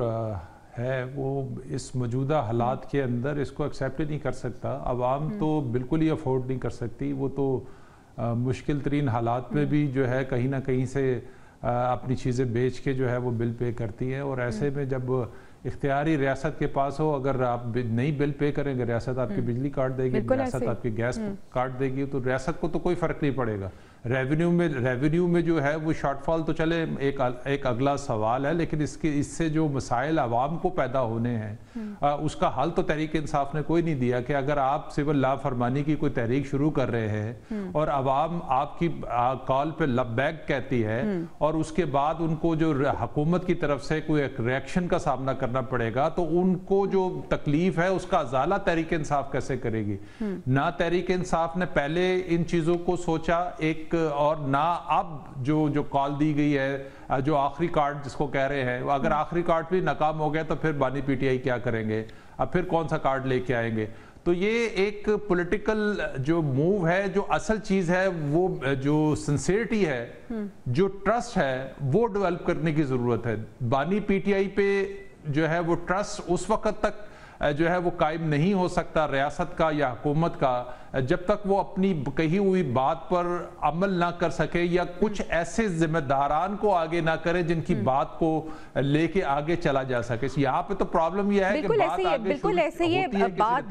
ہے وہ اس موجودہ حالات کے اندر اس کو ایکسیپٹ نہیں کر سکتا. عوام تو بالکل ہی افورڈ نہیں کر سکتی. وہ تو مشکل ترین حالات میں بھی جو ہے کہیں نہ کہیں سے اپنی چیزیں بیچ کے جو ہے وہ بل پے کرتی ہے. اور ایسے میں جب اختیاری ریاست کے پاس ہو, اگر آپ نہیں بل پے کریں گے, ریاست آپ کی بجلی کاٹ دے گی, ریاست آپ کی گیس کاٹ دے گی, تو ریاست کو تو کوئی فرق نہیں پڑے گا. ریونیو میں جو ہے وہ شارٹ فال تو چلے ایک اگلا سوال ہے, لیکن اس سے جو مسائل عوام کو پیدا ہونے ہیں اس کا حل تو تحریک انصاف نے کوئی نہیں دیا. کہ اگر آپ سول لا فرمانی کی کوئی تحریک شروع کر رہے ہیں اور عوام آپ کی کال پہ لبیک کہتی ہے, اور اس کے بعد ان کو جو حکومت کی طرف سے کوئی ایک ریئیکشن کا سامنا کرنا پڑے گا, تو ان کو جو تکلیف ہے اس کا ازالہ تحریک انصاف کیسے کرے گی؟ نہ تحریک انصاف نے پہلے ان چیزوں کو سوچا ایک, اور نہ اب جو کال دی گئی ہے, جو آخری کارڈ جس کو کہہ رہے ہیں, اگر آخری کارڈ بھی ناکام ہو گیا تو پھر بانی پی ٹی آئی کیا کریں گے, اب پھر کون سا کارڈ لے کے آئیں گے؟ تو یہ ایک پولیٹیکل جو موو ہے, جو اصل چیز ہے, وہ جو سنسیئرٹی ہے, جو ٹرسٹ ہے, وہ ڈیولپ کرنے کی ضرورت ہے. بانی پی ٹی آئی پہ جو ہے وہ ٹرسٹ اس وقت تک جو ہے وہ قائم نہیں ہو سکتا ریاست کا یا حکومت کا جب تک وہ اپنی کہی ہوئی بات پر عمل نہ کر سکے, یا کچھ ایسے ذمہ داران کو آگے نہ کرے جن کی بات کو لے کے آگے چلا جا سکے. یہاں پہ تو پرابلم یہ ہے کہ بالکل ایسے یہ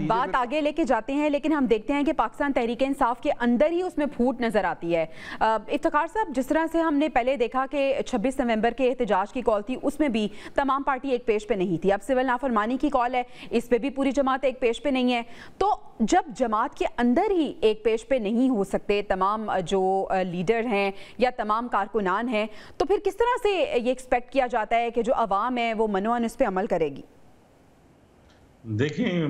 بات آگے لے کے جاتے ہیں, لیکن ہم دیکھتے ہیں کہ پاکستان تحریک انصاف کے اندر ہی اس میں پھوٹ نظر آتی ہے. افتخار صاحب, جس طرح سے ہم نے پہلے دیکھا کہ 26 نومبر کے احتجاج کی کال تھی, اس میں بھی تمام پارٹی ایک پیج پہ نہیں تھی. اب سول نافرمانی کی کال ہے, اس پہ بھی پوری جماعت ایک پیج پہ نہیں ہے. تو جب جماعت کے اندر ہی ایک پیج پہ نہیں ہو سکتے تمام جو لیڈر ہیں یا تمام کارکنان ہیں, تو پھر کس طرح سے یہ ایکسپیکٹ کیا جاتا ہے کہ جو عوام ہے وہ منوان اس پہ عمل کرے گی؟ دیکھیں,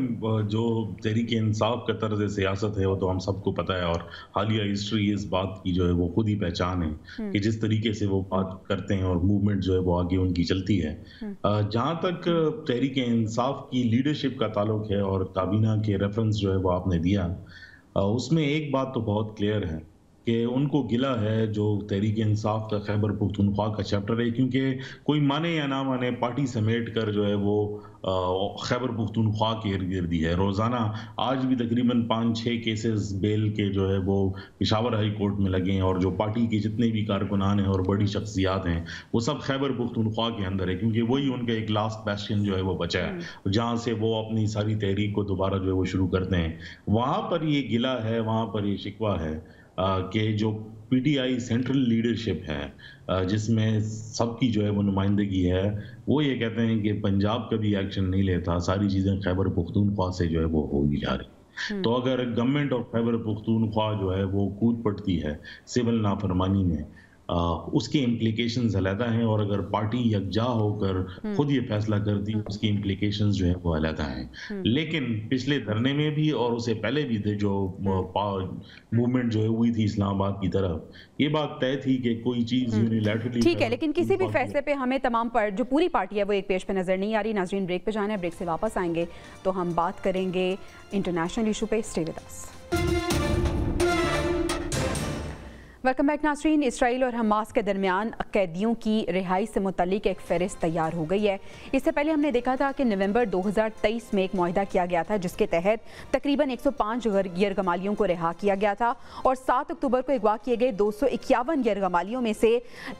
جو تحریک انصاف کا طرز سیاست ہے وہ تو ہم سب کو پتہ ہے, اور حالیہ ہسٹری اس بات کی جو ہے وہ خود ہی پہچان ہے کہ جس طریقے سے وہ بات کرتے ہیں اور موومنٹ جو ہے وہ آگے ان کی چلتی ہے. جہاں تک تحریک انصاف کی لیڈرشپ کا تعلق ہے اور کابینہ کے ریفرنس جو ہے وہ آپ نے دیا, اس میں ایک بات تو بہت کلیئر ہے کہ ان کو گلہ ہے جو تحریک انصاف کا خیبر پختونخوا کا چیپٹر ہے, کیونکہ کوئی مانے یا نہ مانے پارٹی سمیٹ کر جو ہے وہ خیبر پختونخوا کے ارد گرد ہے. روزانہ آج بھی تقریباً 5-6 کیسز بیل کے جو ہے وہ پشاور ہائی کورٹ میں لگے ہیں, اور جو پارٹی کے جتنے بھی کارکنان ہیں اور بڑی شخصیات ہیں وہ سب خیبر پختونخوا کے اندر ہے, کیونکہ وہی ان کا ایک لاسٹ بیسٹین جو ہے وہ بچا ہے جہاں سے وہ اپنی ساری تحریک کو دوبارہ جو ہے وہ شروع کرتے ہیں. وہاں پر یہ گلہ ہے, وہاں پر یہ شکوہ ہے کہ جو P T I central leadership ہے جس میں سب کی جو ہے وہ نمائندگی ہے, وہ یہ کہتے ہیں کہ پنجاب کا بھی ایکشن نہیں لیتا, ساری چیزیں خیبر پختونخوا سے جو ہے وہ ہوگی جا رہی. تو اگر گورنمنٹ آف خیبر پختونخوا جو ہے وہ کود پڑتی ہے سول نافرمانی میں, उसके इम्प्लीकेशंस अलहदा हैं, और अगर पार्टी यकजा होकर खुद ये फैसला करती है उसकी इम्प्लीकेशंस जो है वो अलहदा हैं। लेकिन पिछले धरने में भी और उससे पहले भी थे जो मूवमेंट जो है हुई थी इस्लामाबाद की तरफ, ये बात तय थी कि कोई चीज़ यूनिलैटरली ठीक है, लेकिन किसी भी फैसले पे हमें तमाम पर जो पूरी पार्टी है वो एक पेज पे नजर नहीं आ रही। नाज़रीन, ब्रेक पे जाना है, ब्रेक से वापस आएंगे तो हम बात करेंगे इंटरनेशनल इशू पे। Stay with us. Welcome back नाज़रीन। इसराइल और हमास के दरमियान कैदियों की रिहाई से मुतल्लिक एक फहरिस्त तैयार हो गई है। इससे पहले हमने देखा था कि नवंबर 2023 में एक मुआहिदा किया गया था जिसके तहत तकरीबन 105 यरगमालियों को रिहा किया गया था, और 7 अक्टूबर को अगवा किए गए 251 यरगमालियों में से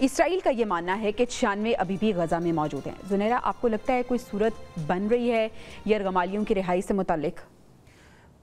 इसराइल का ये मानना है कि 96 अभी भी गजा में मौजूद हैं। जुनैरा, आपको लगता है कोई सूरत बन रही है यरगमालियों की रिहाई से मुतल्लिक?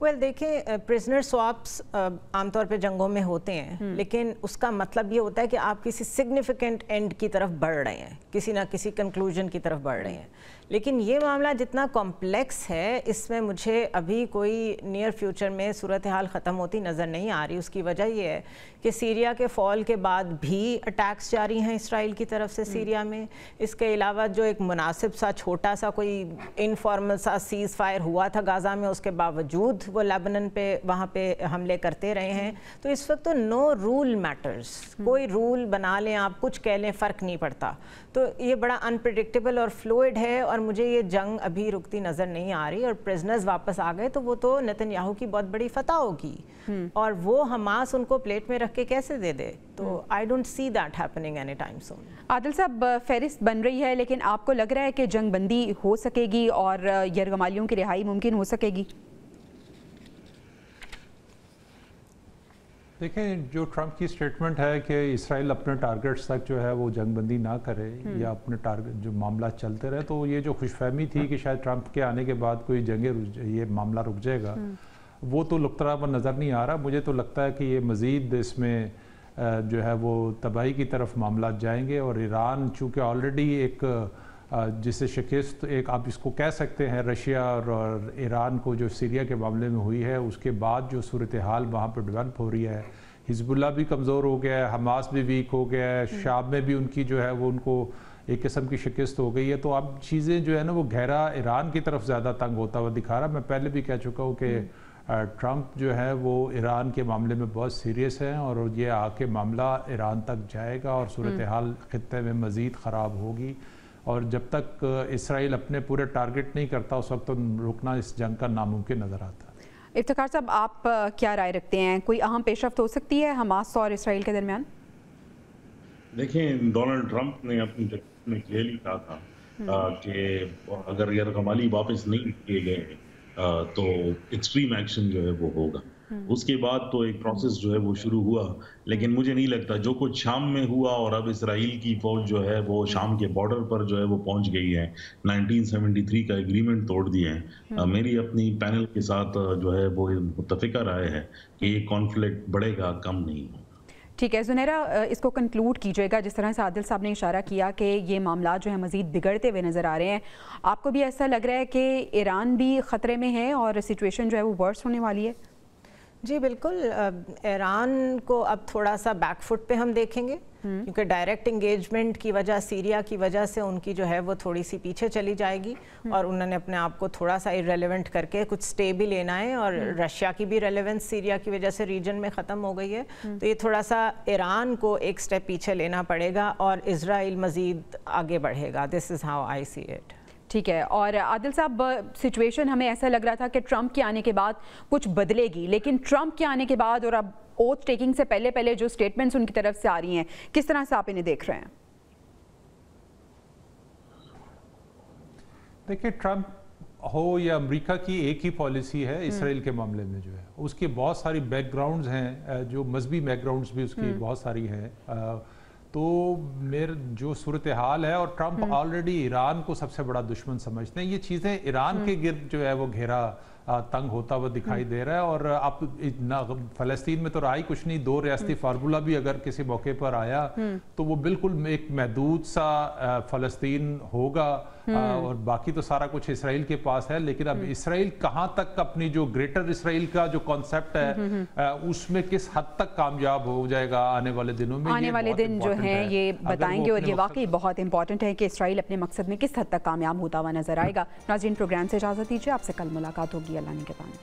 वेल देखें, प्रिजनर स्वैप्स आमतौर पे जंगों में होते हैं, लेकिन उसका मतलब ये होता है कि आप किसी सिग्निफिकेंट एंड की तरफ बढ़ रहे हैं, किसी ना किसी कंक्लूजन की तरफ बढ़ रहे हैं। लेकिन ये मामला जितना कॉम्प्लेक्स है, इसमें मुझे अभी कोई नियर फ्यूचर में सूरत हाल ख़त्म होती नज़र नहीं आ रही। उसकी वजह ये है कि सीरिया के फॉल के बाद भी अटैक्स जारी हैं इसराइल की तरफ से सीरिया में। इसके अलावा जो एक मुनासिब सा छोटा सा कोई इनफॉर्मल सा सीज़ फायर हुआ था गाज़ा में, उसके बावजूद वो लेबनान पे वहाँ पे हमले करते रहे हैं। तो इस वक्त तो नो रूल मैटर्स, कोई रूल बना लें आप, कुछ कह लें, फ़र्क नहीं पड़ता। तो ये बड़ा अनप्रेडिक्टेबल और फ्लूइड है, और मुझे ये जंग अभी रुकती नज़र नहीं आ रही। और प्रिजनर्स वापस आ गए तो वो तो नेतन्याहू की बहुत बड़ी फतह होगी, और वो हमास उनको प्लेट में रख के कैसे दे दे। तो I don't see that happening any time soon. Adil साहब, फहरिस्त बन रही है, लेकिन आपको लग रहा है कि जंग बंदी हो सकेगी और यरगमालियों की रिहाई मुमकिन हो सकेगी? देखें, जो ट्रंप की स्टेटमेंट है कि इसराइल अपने टारगेट्स तक जो है वो जंगबंदी ना करे या अपने टारगेट जो मामला चलते रहे, तो ये जो खुशफहमी थी कि शायद ट्रंप के आने के बाद कोई ये मामला रुक जाएगा, वो तो लुकतरा पर नज़र नहीं आ रहा। मुझे तो लगता है कि ये मज़ीद इसमें जो है वो तबाही की तरफ मामला जाएंगे, और ईरान चूँकि ऑलरेडी एक जिसे शिकस्त एक आप इसको कह सकते हैं रशिया और ईरान को जो सीरिया के मामले में हुई है, उसके बाद जो सूरत हाल वहाँ पर डेवलप हो रही है, हिजबुल्लाह भी कमज़ोर हो गया है, हमास भी वीक हो गया है, शाम में भी उनकी जो है वो उनको एक किस्म की शिकस्त हो गई है। तो अब चीज़ें जो है ना वो गहरा ईरान की तरफ ज़्यादा तंग होता हुआ दिखा रहा है। मैं पहले भी कह चुका हूँ कि ट्रंप जो है वो ईरान के मामले में बहुत सीरियस हैं, और ये आके मामला ईरान तक जाएगा और सूरत हाल खित्ते में मज़ीद ख़राब होगी। और जब तक इसराइल अपने पूरे टारगेट नहीं करता, उस वक्त तो रुकना इस जंग का नामुमकिन नज़र आता है। इफ्तिखार साहब, आप क्या राय रखते हैं? कोई अहम पेशरफ्त हो सकती है हमास और इसराइल के दरमियान? देखें, डोनाल्ड ट्रंप ने अपनी तकरीर में क्लियरली कहा था कि अगर यरगमाली वापस नहीं किए गए तो एक्सट्रीम एक्शन जो है वो होगा। उसके बाद तो एक प्रोसेस जो है वो शुरू हुआ, लेकिन मुझे नहीं लगता जो कुछ शाम में हुआ, और अब इसराइल की फौज जो है वो शाम के बॉर्डर पर जो है वो पहुंच गई है, 1973 का एग्रीमेंट तोड़ दिए हैं। मेरी अपनी पैनल के साथ जो है वो मुत्तफिका राय है कि ये कॉन्फ्लिक्ट बढ़ेगा, कम नहीं। ठीक है जुनैरा, इसको कंक्लूड कीजिएगा। जिस तरह से आदिल साहब ने इशारा किया कि ये मामला जो है मज़ीद बिगड़ते हुए नज़र आ रहे हैं, आपको भी ऐसा लग रहा है कि ईरान भी ख़तरे में है और सिचुएशन जो है वो वर्स होने वाली है? जी बिल्कुल, ईरान को अब थोड़ा सा बैकफुट पे हम देखेंगे, क्योंकि डायरेक्ट इंगेजमेंट की वजह, सीरिया की वजह से उनकी जो है वो थोड़ी सी पीछे चली जाएगी, और उन्होंने अपने आप को थोड़ा सा इरेलेवेंट करके कुछ स्टे भी लेना है, और रशिया की भी रेलेवेंस सीरिया की वजह से रीजन में ख़त्म हो गई है। तो ये थोड़ा सा ईरान को एक स्टेप पीछे लेना पड़ेगा, और इजराइल मज़ीद आगे बढ़ेगा। This is how I see it. ठीक है, और आदिल साहब, सिचुएशन हमें ऐसा लग रहा था कि ट्रंप के आने के बाद कुछ बदलेगी, लेकिन ट्रंप के आने के बाद और अब ओथ टेकिंग से पहले पहले जो स्टेटमेंट्स उनकी तरफ से आ रही हैं, किस तरह से आप इन्हें देख रहे हैं? देखिए, ट्रंप हो या अमेरिका की एक ही पॉलिसी है इसराइल के मामले में जो है, उसकी बहुत सारी बैकग्राउंड्स हैं, जो मजहबी बैकग्राउंड्स भी उसकी बहुत सारी हैं। तो मेरे जो सूरत हाल है, और ट्रंप ऑलरेडी ईरान को सबसे बड़ा दुश्मन समझते हैं, ये चीज़ें ईरान के गिर्द जो है वो घेरा तंग होता हुआ दिखाई दे रहा है। और आप फ़लस्तीन में तो रहा ही कुछ नहीं, 2 रियासती फार्मूला भी अगर किसी मौके पर आया तो वो बिल्कुल एक महदूद सा फ़लस्तीन होगा, और बाकी तो सारा कुछ इसराइल के पास है, लेकिन अब इसराइल कहाँ तक अपनी जो ग्रेटर इसराइल का जो कॉन्सेप्ट है उसमें किस हद तक कामयाब हो जाएगा आने वाले दिनों में, आने वाले दिन जो हैं ये बताएंगे। और ये वाकई बहुत इंपॉर्टेंट है कि इसराइल अपने मकसद में किस हद तक कामयाब होता हुआ नजर आएगा। नाज़रीन, प्रोग्राम से इजाज़त दीजिए, आपसे कल मुलाकात होगी। अल्लाह ने के पानी।